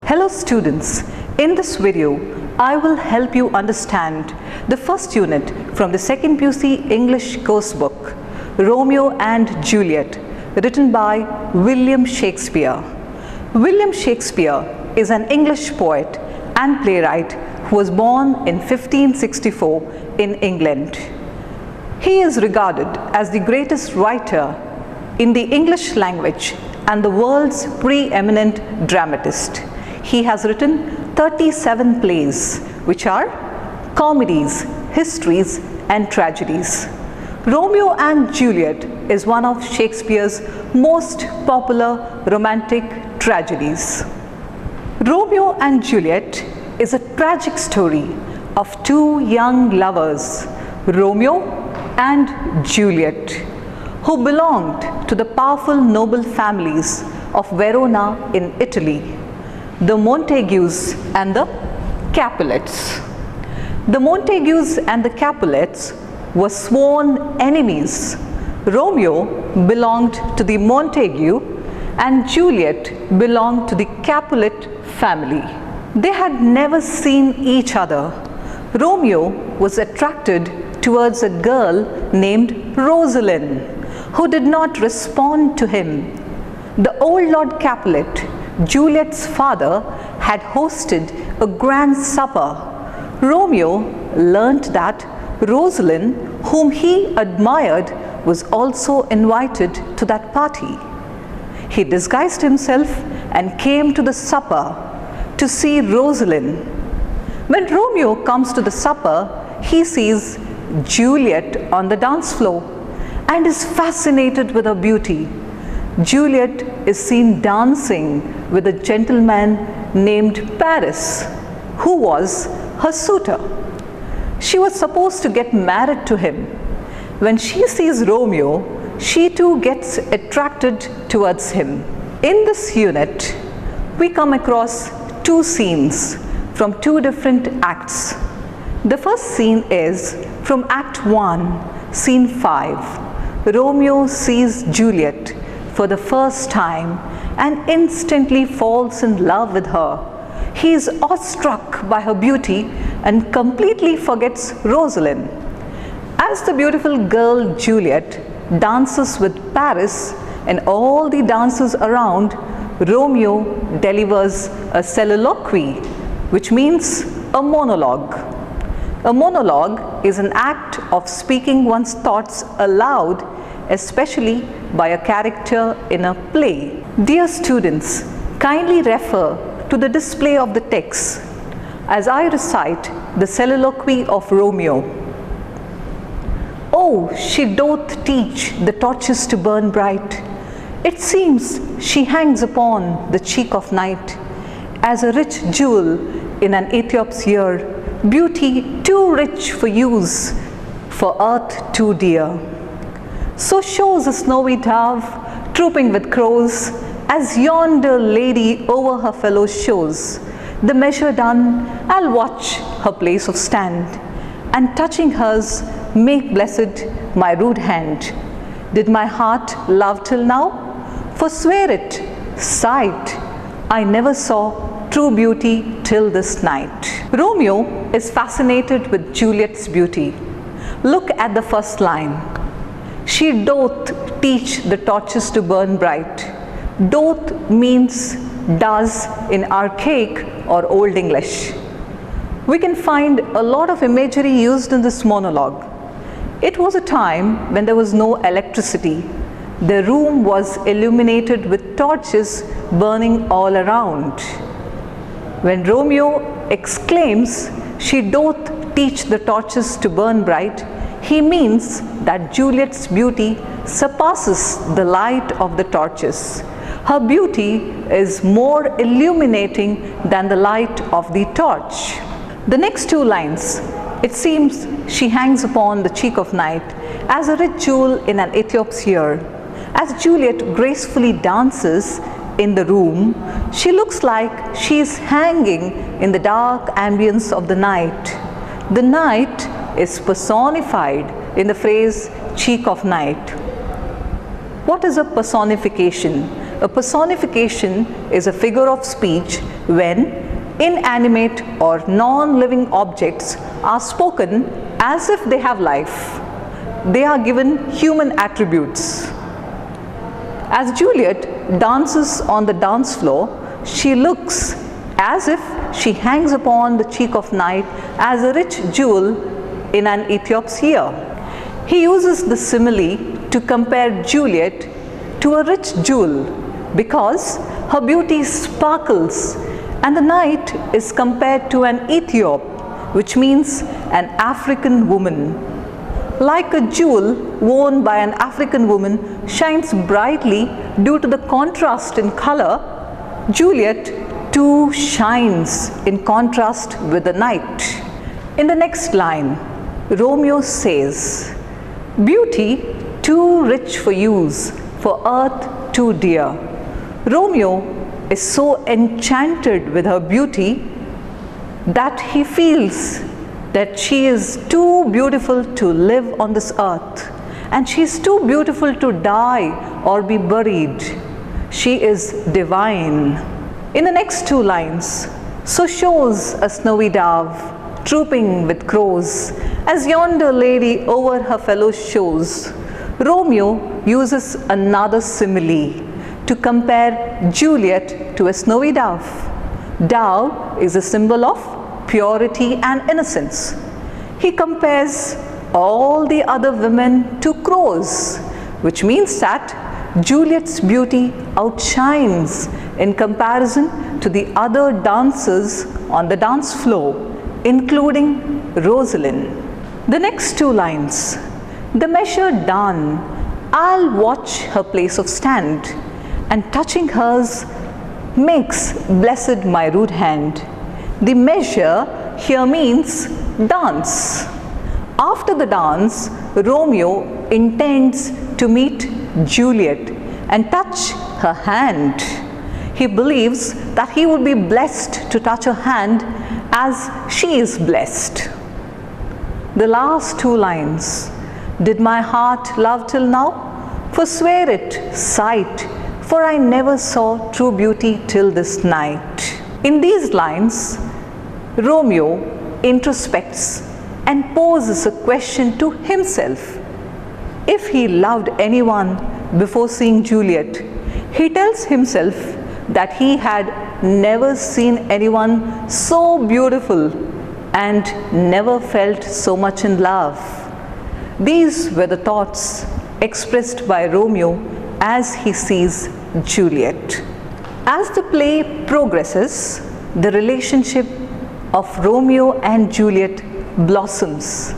Hello students, in this video I will help you understand the first unit from the second PUC English course book, Romeo and Juliet, written by William Shakespeare. William Shakespeare is an English poet and playwright who was born in 1564 in England. He is regarded as the greatest writer in the English language and the world's preeminent dramatist. He has written 37 plays, which are comedies, histories, and tragedies. Romeo and Juliet is one of Shakespeare's most popular romantic tragedies. Romeo and Juliet is a tragic story of two young lovers, Romeo and Juliet, who belonged to the powerful noble families of Verona in Italy, the Montagues and the Capulets. The Montagues and the Capulets were sworn enemies. Romeo belonged to the Montague and Juliet belonged to the Capulet family. They had never seen each other. Romeo was attracted towards a girl named Rosalind, who did not respond to him. The old Lord Capulet, Juliet's father, had hosted a grand supper. Romeo learnt that Rosalind, whom he admired, was also invited to that party. He disguised himself and came to the supper to see Rosalind. When Romeo comes to the supper, he sees Juliet on the dance floor and is fascinated with her beauty. Juliet is seen dancing with a gentleman named Paris, who was her suitor. She was supposed to get married to him. When she sees Romeo, she too gets attracted towards him. In this unit, we come across two scenes from two different acts. The first scene is from Act 1, Scene 5. Romeo sees Juliet for the first time and instantly falls in love with her. He is awestruck by her beauty and completely forgets Rosalind. As the beautiful girl Juliet dances with Paris and all the dancers around, Romeo delivers a soliloquy, which means a monologue. A monologue is an act of speaking one's thoughts aloud, especially by a character in a play. Dear students, kindly refer to the display of the text as I recite the soliloquy of Romeo. Oh, she doth teach the torches to burn bright. It seems she hangs upon the cheek of night as a rich jewel in an Ethiop's ear, beauty too rich for use, for earth too dear. So shows a snowy dove trooping with crows, as yonder lady over her fellows shows. The measure done, I'll watch her place of stand, and touching hers, make blessed my rude hand. Did my heart love till now? Forswear it, sight, I never saw true beauty till this night. Romeo is fascinated with Juliet's beauty. Look at the first line. She doth teach the torches to burn bright. Doth means does in archaic or Old English. We can find a lot of imagery used in this monologue. It was a time when there was no electricity. The room was illuminated with torches burning all around. When Romeo exclaims, she doth teach the torches to burn bright, he means that Juliet's beauty surpasses the light of the torches. Her beauty is more illuminating than the light of the torch. The next two lines, it seems she hangs upon the cheek of night as a rich jewel in an Ethiop's ear. As Juliet gracefully dances in the room, she looks like she is hanging in the dark ambience of the night. The night is personified in the phrase cheek of night. What is a personification? a personification is a figure of speech when inanimate or non-living objects are spoken as if they have life. They are given human attributes. As Juliet dances on the dance floor, she looks as if she hangs upon the cheek of night as a rich jewel in an Ethiop's ear. He uses the simile to compare Juliet to a rich jewel because her beauty sparkles, and the night is compared to an Ethiop, which means an African woman. Like a jewel worn by an African woman shines brightly due to the contrast in color, Juliet too shines in contrast with the night. In the next line, Romeo says, "Beauty too rich for use, for earth too dear." Romeo is so enchanted with her beauty that he feels that she is too beautiful to live on this earth, and she is too beautiful to die or be buried. She is divine. In the next two lines, "So shows a snowy dove, trooping with crows, as yonder lady over her fellows shows." Romeo uses another simile to compare Juliet to a snowy dove. Dove is a symbol of purity and innocence. He compares all the other women to crows, which means that Juliet's beauty outshines in comparison to the other dancers on the dance floor, including Rosalind. The next two lines, "The measure done, I'll watch her place of stand, and touching hers makes blessed my rude hand." The measure here means dance. After the dance, Romeo intends to meet Juliet and touch her hand. He believes that he will be blessed to touch her hand as she is blessed. The last two lines, "Did my heart love till now? Forswear it, sight, for I never saw true beauty till this night." In these lines, Romeo introspects and poses a question to himself. If he loved anyone before seeing Juliet, he tells himself that he had never seen anyone so beautiful and never felt so much in love. These were the thoughts expressed by Romeo as he sees Juliet. As the play progresses, the relationship of Romeo and Juliet blossoms.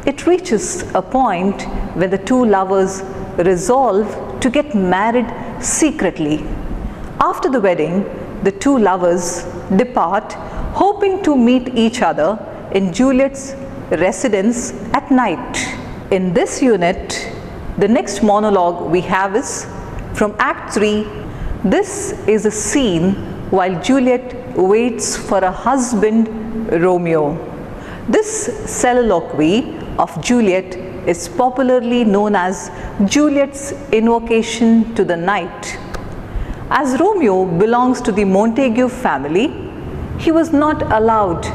It reaches a point where the two lovers resolve to get married secretly. After the wedding, the two lovers depart, hoping to meet each other in Juliet's residence at night. In this unit, the next monologue we have is from Act 3. This is a scene while Juliet waits for a husband, Romeo. This soliloquy of Juliet is popularly known as Juliet's invocation to the night. As Romeo belongs to the Montague family, he was not allowed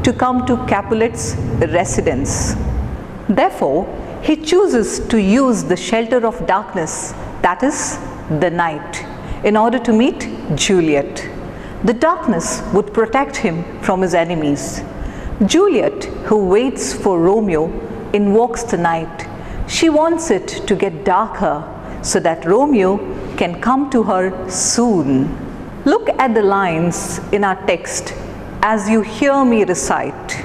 to come to Capulet's residence. Therefore, he chooses to use the shelter of darkness, that is, the night, in order to meet Juliet. The darkness would protect him from his enemies. Juliet, who waits for Romeo, invokes the night. She wants it to get darker so that Romeo can come to her soon. Look at the lines in our text as you hear me recite.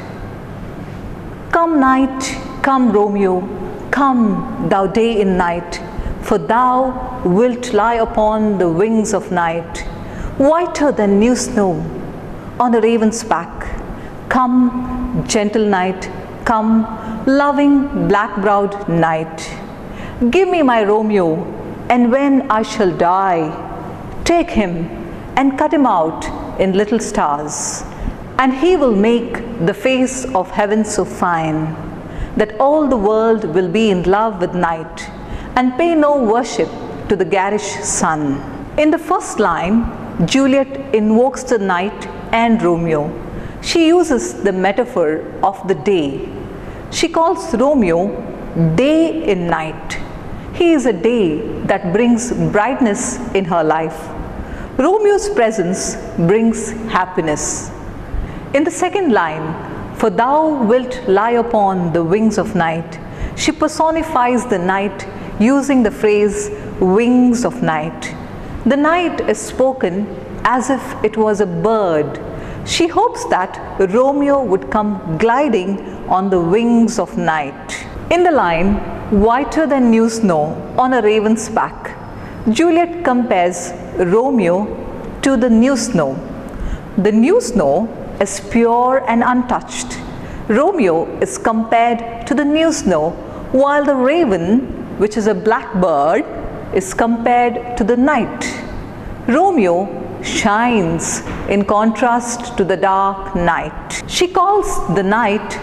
"Come night, come Romeo, come thou day in night, for thou wilt lie upon the wings of night, whiter than new snow on a raven's back. Come, gentle night, come, loving black-browed night. Give me my Romeo, and when I shall die, take him and cut him out in little stars, and he will make the face of heaven so fine that all the world will be in love with night and pay no worship to the garish sun." In the first line, Juliet invokes the night and Romeo. She uses the metaphor of the day. She calls Romeo day in night. He is a day that brings brightness in her life. Romeo's presence brings happiness. In the second line, for thou wilt lie upon the wings of night, she personifies the night using the phrase wings of night. The night is spoken as if it was a bird. She hopes that Romeo would come gliding on the wings of night. In the line, whiter than new snow on a raven's back, Juliet compares Romeo to the new snow. The new snow is pure and untouched. Romeo is compared to the new snow, while the raven, which is a black bird, is compared to the night. Romeo shines in contrast to the dark night. She calls the night,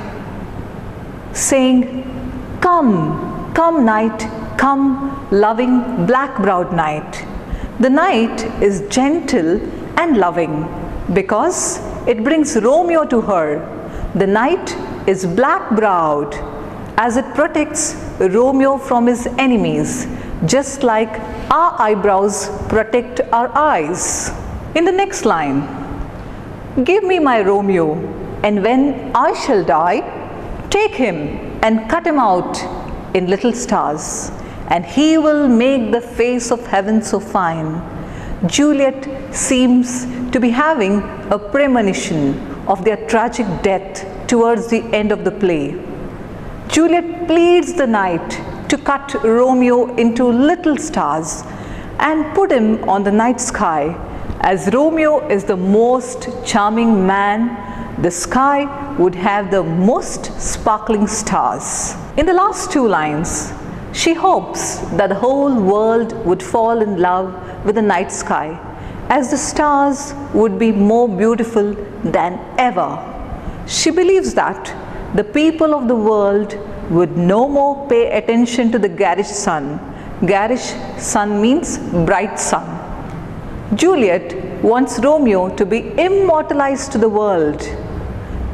saying, "Come, come night, come loving black-browed night." The night is gentle and loving because it brings Romeo to her. The night is black-browed as it protects Romeo from his enemies, just like our eyebrows protect our eyes. In the next line, give me my Romeo, and when I shall die, take him and cut him out in little stars, and he will make the face of heaven so fine. Juliet seems to be having a premonition of their tragic death towards the end of the play. Juliet pleads the night to cut Romeo into little stars and put him on the night sky. As Romeo is the most charming man, the sky would have the most sparkling stars. In the last two lines, she hopes that the whole world would fall in love with the night sky, as the stars would be more beautiful than ever. She believes that the people of the world would no more pay attention to the garish sun. Garish sun means bright sun. Juliet wants Romeo to be immortalized to the world.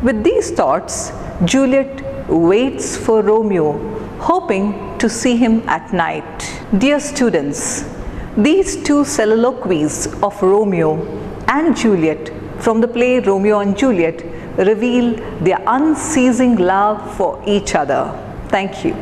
With these thoughts, Juliet waits for Romeo, hoping to see him at night. Dear students, these two soliloquies of Romeo and Juliet from the play Romeo and Juliet reveal their unceasing love for each other. Thank you.